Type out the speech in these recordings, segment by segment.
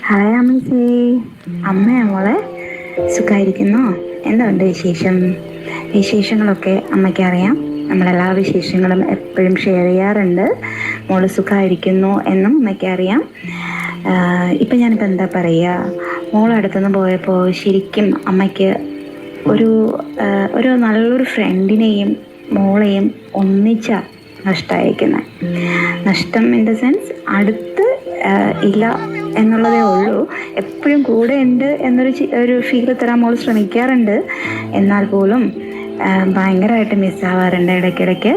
Hi അമ്മച്ചി. അമ്മയാ മോളെ. സുഖമായിരിക്കുന്നോ? എന്തുണ്ട് വിശേഷം? വിശേഷങ്ങളൊക്കെ അമ്മയ്ക്ക് അറിയാം. നമ്മളെല്ലാ വിശേഷങ്ങളും എപ്പോഴും ഷെയർ ചെയ്യാറുണ്ട്. മോള് സുഖമായിരിക്കുന്നു എന്നും അമ്മയ്ക്ക് അറിയാം. ഇപ്പം ഞാനിപ്പോൾ എന്താ പറയുക, മോളടുത്തുനിന്ന് പോയപ്പോൾ ശരിക്കും അമ്മയ്ക്ക് ഒരു ഒരു നല്ലൊരു ഫ്രണ്ടിനെയും മോളെയും ഒന്നിച്ച നഷ്ടമായിരിക്കുന്നത്. നഷ്ടം ഇൻ ദ സെൻസ് അടുത്ത് ഇല്ല എന്നുള്ളതേ ഉള്ളൂ. എപ്പോഴും കൂടെ ഉണ്ട് ഒരു ഫീൽ തരാൻ മോൾ ശ്രമിക്കാറുണ്ട്. എന്നാൽ പോലും ഭയങ്കരമായിട്ട് മിസ്സാവാറുണ്ട് ഇടയ്ക്കിടയ്ക്ക്.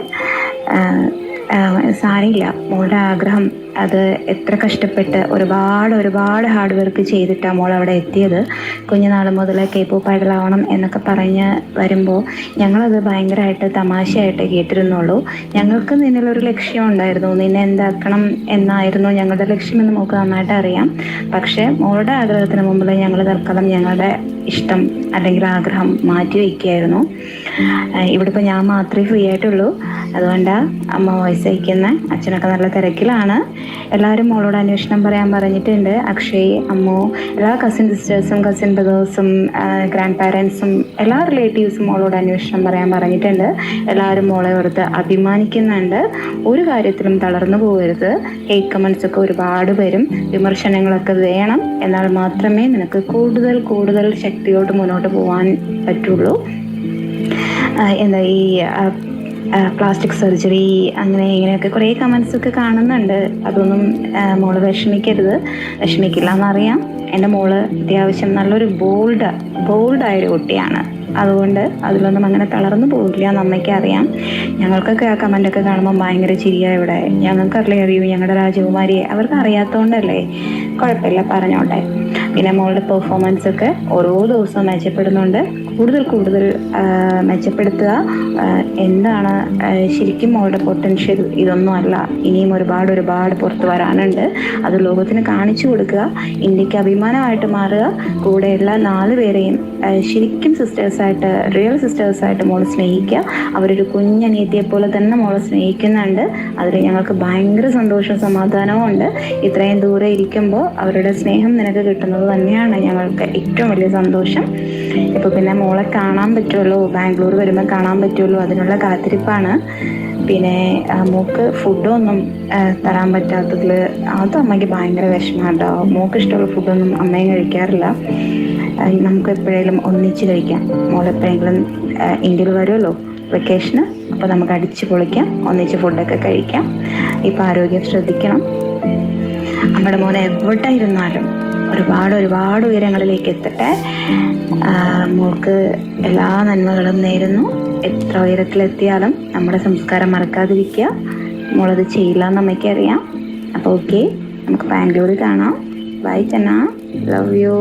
സാരമില്ല, മോളുടെ ആഗ്രഹം അത് എത്ര കഷ്ടപ്പെട്ട് ഒരുപാട് ഹാർഡ് വർക്ക് ചെയ്തിട്ടാണ് മോൾ അവിടെ എത്തിയത്. കുഞ്ഞുനാൾ മുതൽ K-pop ഐഡലാവണം എന്നൊക്കെ പറഞ്ഞ് വരുമ്പോൾ ഞങ്ങളത് ഭയങ്കരമായിട്ട് തമാശയായിട്ട് കേട്ടിരുന്നുള്ളൂ. ഞങ്ങൾക്ക് നിന്നിലൊരു ലക്ഷ്യം ഉണ്ടായിരുന്നു, നിന്നെ എന്താക്കണം എന്നായിരുന്നു ഞങ്ങളുടെ ലക്ഷ്യമെന്ന് നമുക്ക് നന്നായിട്ട് അറിയാം. പക്ഷേ മോളുടെ ആഗ്രഹത്തിന് മുമ്പിൽ ഞങ്ങൾ തൽക്കാലം ഞങ്ങളുടെ ഇഷ്ടം അല്ലെങ്കിൽ ആഗ്രഹം മാറ്റി വയ്ക്കുകയായിരുന്നു. ഇവിടെ ഇപ്പോൾ ഞാൻ മാത്രമേ ഫ്രീ ആയിട്ടുള്ളൂ. അതുകൊണ്ടാണ് അമ്മ വോയിസ് അയക്കുന്നത്. അച്ഛനൊക്കെ നല്ല തിരക്കിലാണ്. എല്ലാവരും മോളോട് അന്വേഷണം പറയാൻ പറഞ്ഞിട്ടുണ്ട്. അക്ഷയ്, അമ്മു, എല്ലാ കസിൻ സിസ്റ്റേഴ്സും കസിൻ ബ്രദേഴ്സും ഗ്രാൻഡ് പാരൻസും എല്ലാ റിലേറ്റീവ്സും മോളോട് അന്വേഷണം പറയാൻ പറഞ്ഞിട്ടുണ്ട്. എല്ലാവരും മോളെ ഓർത്ത് അഭിമാനിക്കുന്നുണ്ട്. ഒരു കാര്യത്തിലും തളർന്നു പോകരുത്. ഹേറ്റ് കമൻസ് ഒക്കെ ഒരുപാട് വരും, വിമർശനങ്ങളൊക്കെ വേണം. എന്നാൽ മാത്രമേ നിനക്ക് കൂടുതൽ ശക്തിയോട്ട് മുന്നോട്ട് പോകാൻ പറ്റുള്ളൂ. എന്താ ഈ പ്ലാസ്റ്റിക് സർജറി അങ്ങനെ ഇങ്ങനെയൊക്കെ കുറേ കമൻസൊക്കെ കാണുന്നുണ്ട്. അതൊന്നും മോള് വിഷമിക്കില്ല എന്നറിയാം. എൻ്റെ മോള് അത്യാവശ്യം നല്ലൊരു ബോൾഡായൊരു കുട്ടിയാണ്. അതുകൊണ്ട് അതിലൊന്നും അങ്ങനെ തളർന്നു പോകില്ല എന്ന് അമ്മയ്ക്ക് അറിയാം. ഞങ്ങൾക്കൊക്കെ ആ കമൻ്റൊക്കെ കാണുമ്പോൾ ഭയങ്കര ചിരിയാണ് ഇവിടെ. ഞങ്ങൾക്കറിയാം അറിയൂ ഞങ്ങളുടെ രാജകുമാരിയെ. അവർക്ക് അറിയാത്തതുകൊണ്ടല്ലേ, കുഴപ്പമില്ല പറഞ്ഞോട്ടെ. പിന്നെ മോളുടെ പെർഫോമൻസ് ഒക്കെ ഓരോ ദിവസവും മെച്ചപ്പെടുന്നുണ്ട്. കൂടുതൽ മെച്ചപ്പെടുത്തുക. എന്താണ് ശരിക്കും മോളുടെ പൊട്ടൻഷ്യൽ ഇതൊന്നും അല്ല. ഇനിയും ഒരുപാട് പുറത്ത് വരാനുണ്ട്. അത് ലോകത്തിന് കാണിച്ചു കൊടുക്കുക. ഇന്ത്യക്ക് അഭിമാനമായിട്ട് മാറുക. കൂടെയുള്ള 4 പേരെയും ശരിക്കും റിയൽ സിസ്റ്റേഴ്സായിട്ട് മോള് സ്നേഹിക്കുക. അവരൊരു കുഞ്ഞനിയത്തിയെ പോലെ തന്നെ മോളെ സ്നേഹിക്കുന്നുണ്ട്. അതിൽ ഞങ്ങൾക്ക് ഭയങ്കര സന്തോഷവും സമാധാനവും ഉണ്ട്. ഇത്രയും ദൂരെ ഇരിക്കുമ്പോൾ അവരുടെ സ്നേഹം നിനക്ക് കിട്ടുന്നത് തന്നെയാണ് ഞങ്ങൾക്ക് ഏറ്റവും വലിയ സന്തോഷം. ഇപ്പോൾ പിന്നെ മോളെ കാണാൻ പറ്റുമല്ലോ, ബാംഗ്ലൂർ വരുമ്പോൾ കാണാൻ പറ്റുമല്ലോ, അതിനുള്ള കാത്തിരിപ്പാണ്. പിന്നെ മോൾക്ക് ഫുഡൊന്നും തരാൻ പറ്റാത്തതിൽ അത് അമ്മയ്ക്ക് ഭയങ്കര വിഷമമാണ് കേട്ടോ. മോൾക്ക് ഇഷ്ടമുള്ള ഫുഡൊന്നും അമ്മയും കഴിക്കാറില്ല. നമുക്ക് എപ്പോഴേലും ഒന്നിച്ച് കഴിക്കാം. മോളെപ്പോഴെങ്കിലും ഇന്ത്യയിൽ വരുമല്ലോ വെക്കേഷന്, അപ്പോൾ നമുക്ക് അടിച്ച് പൊളിക്കാം, ഒന്നിച്ച് ഫുഡൊക്കെ കഴിക്കാം. ഇപ്പം ആരോഗ്യം ശ്രദ്ധിക്കണം. നമ്മുടെ മോനെ എവിടെ ഇരുന്നാലും ഒരുപാട് ഉയരങ്ങളിലേക്ക് എത്തട്ടെ. മോൾക്ക് എല്ലാ നന്മകളും നേരുന്നു. എത്ര ഉയരത്തിലെത്തിയാലും നമ്മുടെ സംസ്കാരം മറക്കാതിരിക്കുക. മോളത് ചെയ്യില്ല എന്ന് അമ്മയ്ക്കറിയാം. അപ്പോൾ ഓക്കെ, നമുക്ക് ബാംഗ്ലൂർ കാണാം. ബൈ ചെന്ന, ലവ് യു.